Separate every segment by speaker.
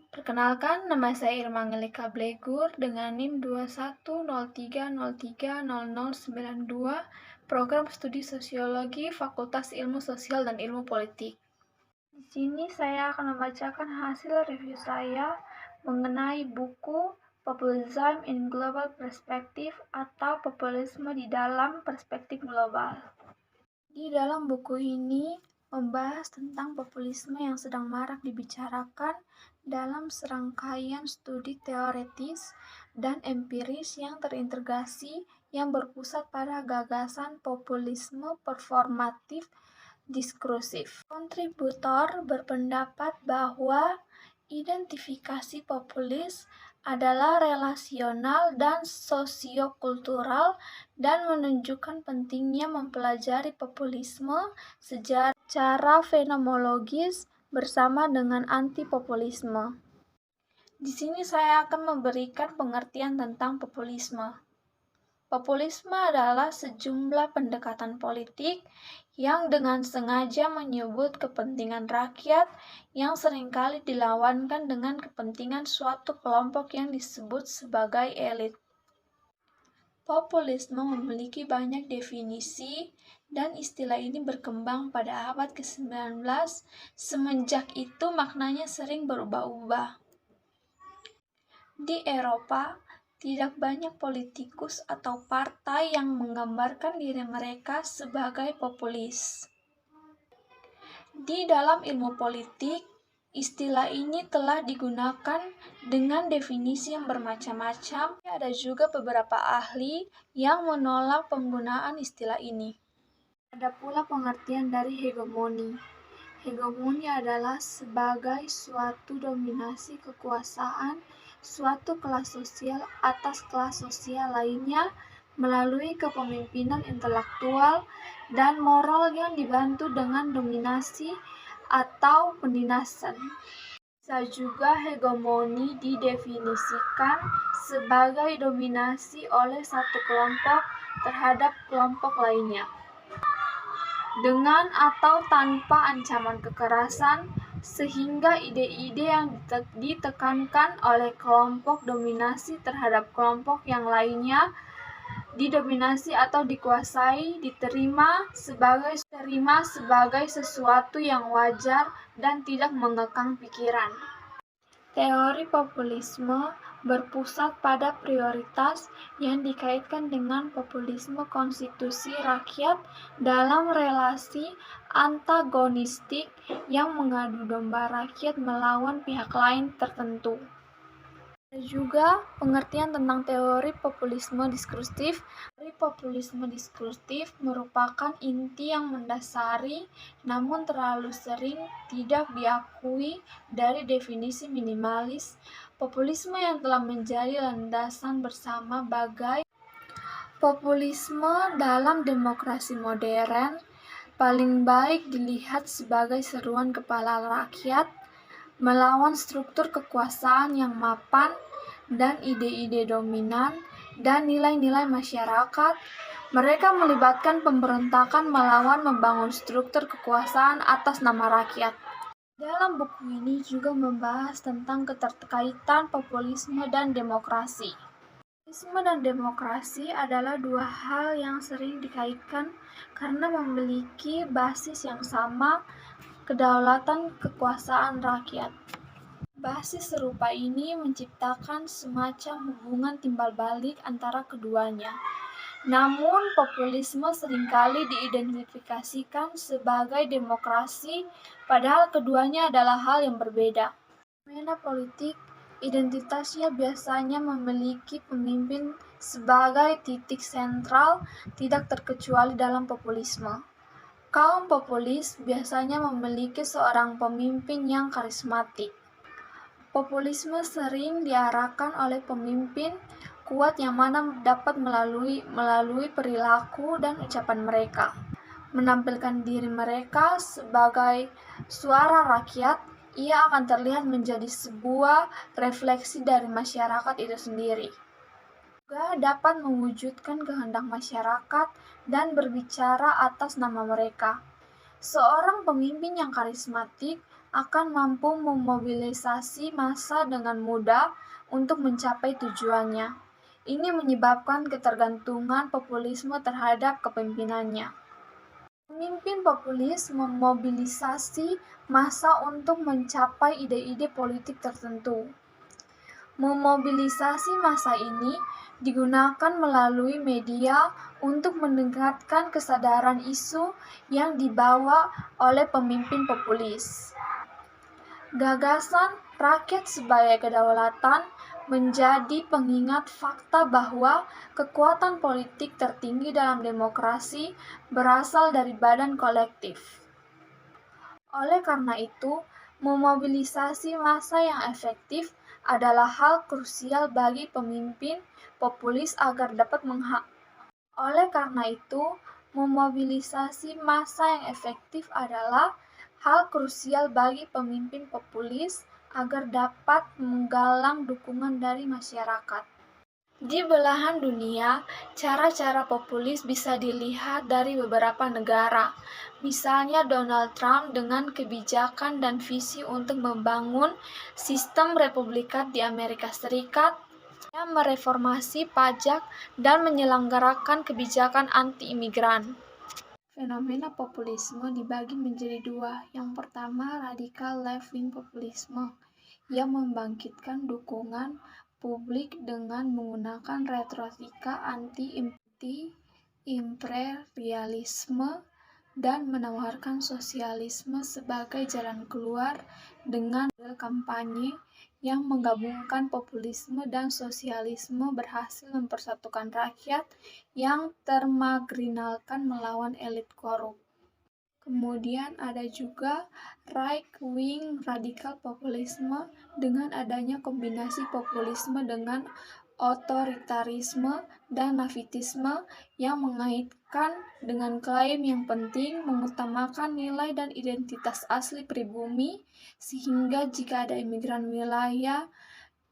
Speaker 1: Perkenalkan, nama saya Irma Angelika Blegur dengan NIM 2103030092, Program Studi Sosiologi, Fakultas Ilmu Sosial dan Ilmu Politik. Di sini saya akan membacakan hasil review saya mengenai buku Populism in Global Perspective atau Populisme di dalam Perspektif Global. Di dalam buku ini membahas tentang populisme yang sedang marak dibicarakan dalam serangkaian studi teoretis dan empiris yang terintegrasi yang berpusat pada gagasan populisme performatif diskursif. Kontributor berpendapat bahwa identifikasi populis adalah relasional dan sosiokultural dan menunjukkan pentingnya mempelajari populisme secara fenomenologis bersama dengan anti-populisme. Di sini saya akan memberikan pengertian tentang populisme. Populisme adalah sejumlah pendekatan politik yang dengan sengaja menyebut kepentingan rakyat yang seringkali dilawankan dengan kepentingan suatu kelompok yang disebut sebagai elit. Populisme memiliki banyak definisi dan istilah ini berkembang pada abad ke-19. Semenjak itu maknanya sering berubah-ubah. Di Eropa, tidak banyak politikus atau partai yang menggambarkan diri mereka sebagai populis. Di dalam ilmu politik, istilah ini telah digunakan dengan definisi yang bermacam-macam. Ada juga beberapa ahli yang menolak penggunaan istilah ini. Ada pula pengertian dari hegemoni. Hegemoni adalah sebagai suatu dominasi kekuasaan suatu kelas sosial atas kelas sosial lainnya melalui kepemimpinan intelektual dan moral yang dibantu dengan dominasi atau pendinasan. Bisa juga hegemoni didefinisikan sebagai dominasi oleh satu kelompok terhadap kelompok lainnya, dengan atau tanpa ancaman kekerasan, sehingga ide-ide yang ditekankan oleh kelompok dominasi terhadap kelompok yang lainnya didominasi atau dikuasai diterima sebagai sesuatu yang wajar dan tidak mengekang pikiran. Teori populisme berpusat pada prioritas yang dikaitkan dengan populisme konstitusi rakyat dalam relasi antagonistik yang mengadu domba rakyat melawan pihak lain tertentu. Ada juga pengertian tentang teori populisme diskursif. Teori populisme diskursif merupakan inti yang mendasari namun terlalu sering tidak diakui dari definisi minimalis populisme yang telah menjadi landasan bersama bagai populisme dalam demokrasi modern paling baik dilihat sebagai seruan kepala rakyat melawan struktur kekuasaan yang mapan dan ide-ide dominan dan nilai-nilai masyarakat. Mereka melibatkan pemberontakan melawan membangun struktur kekuasaan atas nama rakyat. Dalam buku ini juga membahas tentang keterkaitan populisme dan demokrasi. Populisme dan demokrasi adalah dua hal yang sering dikaitkan karena memiliki basis yang sama, kedaulatan kekuasaan rakyat. Basis serupa ini menciptakan semacam hubungan timbal balik antara keduanya. Namun, populisme seringkali diidentifikasikan sebagai demokrasi, padahal keduanya adalah hal yang berbeda. Fenomena politik, identitasnya biasanya memiliki pemimpin sebagai titik sentral, tidak terkecuali dalam populisme. Kaum populis biasanya memiliki seorang pemimpin yang karismatik. Populisme sering diarahkan oleh pemimpin kuat yang mana dapat melalui perilaku dan ucapan mereka menampilkan diri mereka sebagai suara rakyat. Ia akan terlihat menjadi sebuah refleksi dari masyarakat itu sendiri. Juga dapat mewujudkan kehendak masyarakat dan berbicara atas nama mereka. Seorang pemimpin yang karismatik akan mampu memobilisasi massa dengan mudah untuk mencapai tujuannya. Ini menyebabkan ketergantungan populisme terhadap kepemimpinannya. Pemimpin populis memobilisasi massa untuk mencapai ide-ide politik tertentu. Memobilisasi massa ini digunakan melalui media untuk meningkatkan kesadaran isu yang dibawa oleh pemimpin populis. Gagasan rakyat sebagai kedaulatan menjadi pengingat fakta bahwa kekuatan politik tertinggi dalam demokrasi berasal dari badan kolektif. Oleh karena itu, memobilisasi massa yang efektif adalah hal krusial bagi pemimpin populis agar dapat Oleh karena itu, memobilisasi massa yang efektif adalah hal krusial bagi pemimpin populis agar dapat menggalang dukungan dari masyarakat. Di belahan dunia, cara-cara populis bisa dilihat dari beberapa negara. Misalnya Donald Trump dengan kebijakan dan visi untuk membangun sistem republikan di Amerika Serikat yang mereformasi pajak dan menyelenggarakan kebijakan anti-imigran. Fenomena populisme dibagi menjadi dua. Yang pertama, radikal left-wing populisme yang membangkitkan dukungan publik dengan menggunakan retorika anti-imperialisme dan menawarkan sosialisme sebagai jalan keluar dengan model kampanye yang menggabungkan populisme dan sosialisme berhasil mempersatukan rakyat yang termarginalkan melawan elit korup. Kemudian ada juga right-wing radikal populisme dengan adanya kombinasi populisme dengan otoritarisme dan nafisme yang mengaitkan dengan klaim yang penting mengutamakan nilai dan identitas asli pribumi, sehingga jika ada imigran wilayah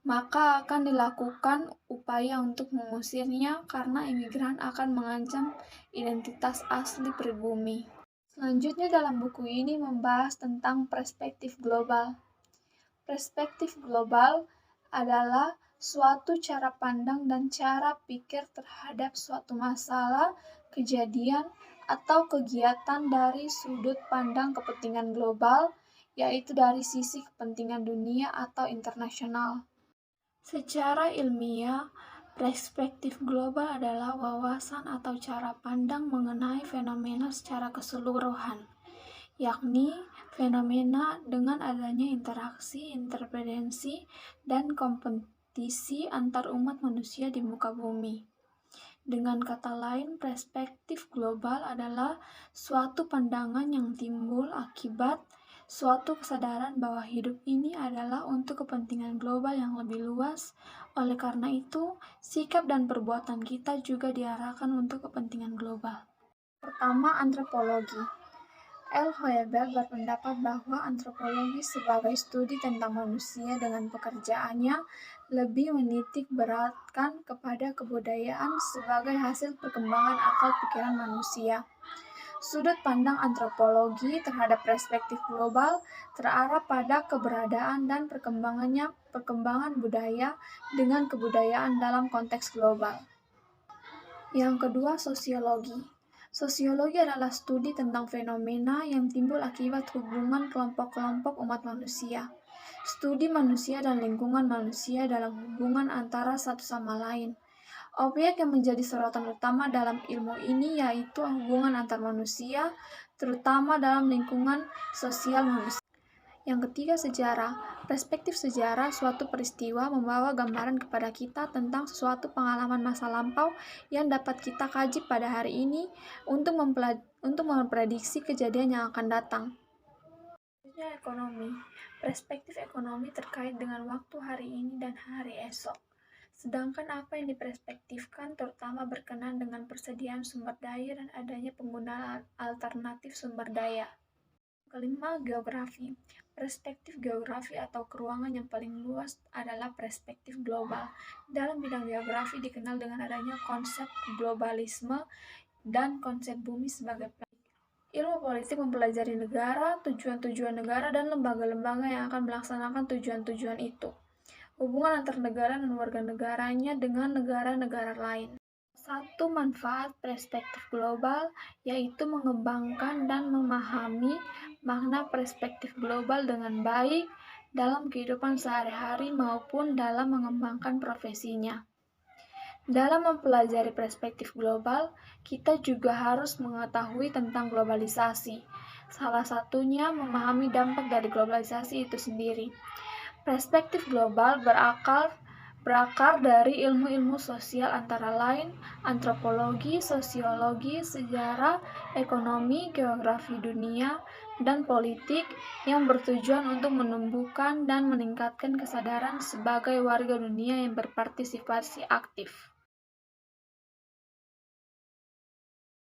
Speaker 1: maka akan dilakukan upaya untuk mengusirnya karena imigran akan mengancam identitas asli pribumi. Selanjutnya dalam buku ini membahas tentang perspektif global. Perspektif global adalah suatu cara pandang dan cara pikir terhadap suatu masalah, kejadian, atau kegiatan dari sudut pandang kepentingan global, yaitu dari sisi kepentingan dunia atau internasional. Secara ilmiah, perspektif global adalah wawasan atau cara pandang mengenai fenomena secara keseluruhan, yakni fenomena dengan adanya interaksi, interferensi, dan kompetisi antar umat manusia di muka bumi. Dengan kata lain, perspektif global adalah suatu pandangan yang timbul akibat suatu kesadaran bahwa hidup ini adalah untuk kepentingan global yang lebih luas. Oleh karena itu, sikap dan perbuatan kita juga diarahkan untuk kepentingan global. Pertama, antropologi. L. Hoiberg berpendapat bahwa antropologi sebagai studi tentang manusia dengan pekerjaannya lebih menitik beratkan kepada kebudayaan sebagai hasil perkembangan akal pikiran manusia. Sudut pandang antropologi terhadap perspektif global terarah pada keberadaan dan perkembangan budaya dengan kebudayaan dalam konteks global. Yang kedua, sosiologi. Sosiologi adalah studi tentang fenomena yang timbul akibat hubungan kelompok-kelompok umat manusia. Studi manusia dan lingkungan manusia dalam hubungan antara satu sama lain. Objek yang menjadi sorotan utama dalam ilmu ini yaitu hubungan antar manusia, terutama dalam lingkungan sosial manusia. Yang ketiga, sejarah. Perspektif sejarah suatu peristiwa membawa gambaran kepada kita tentang suatu pengalaman masa lampau yang dapat kita kaji pada hari ini untuk memprediksi kejadian yang akan datang. Selanjutnya, ekonomi. Perspektif ekonomi terkait dengan waktu hari ini dan hari esok. Sedangkan apa yang diperspektifkan terutama berkenaan dengan persediaan sumber daya dan adanya penggunaan alternatif sumber daya. Kelima, geografi. Perspektif geografi atau keruangan yang paling luas adalah perspektif global. Dalam bidang geografi dikenal dengan adanya konsep globalisme dan konsep bumi sebagai planet. Ilmu politik mempelajari negara, tujuan-tujuan negara, dan lembaga-lembaga yang akan melaksanakan tujuan-tujuan itu. Hubungan antar negara dan warga negaranya dengan negara-negara lain. Satu manfaat perspektif global yaitu mengembangkan dan memahami makna perspektif global dengan baik dalam kehidupan sehari-hari maupun dalam mengembangkan profesinya. Dalam mempelajari perspektif global, kita juga harus mengetahui tentang globalisasi. Salah satunya memahami dampak dari globalisasi itu sendiri. Perspektif global berakar dari ilmu-ilmu sosial antara lain antropologi, sosiologi, sejarah, ekonomi, geografi dunia, dan politik yang bertujuan untuk menumbuhkan dan meningkatkan kesadaran sebagai warga dunia yang berpartisipasi aktif.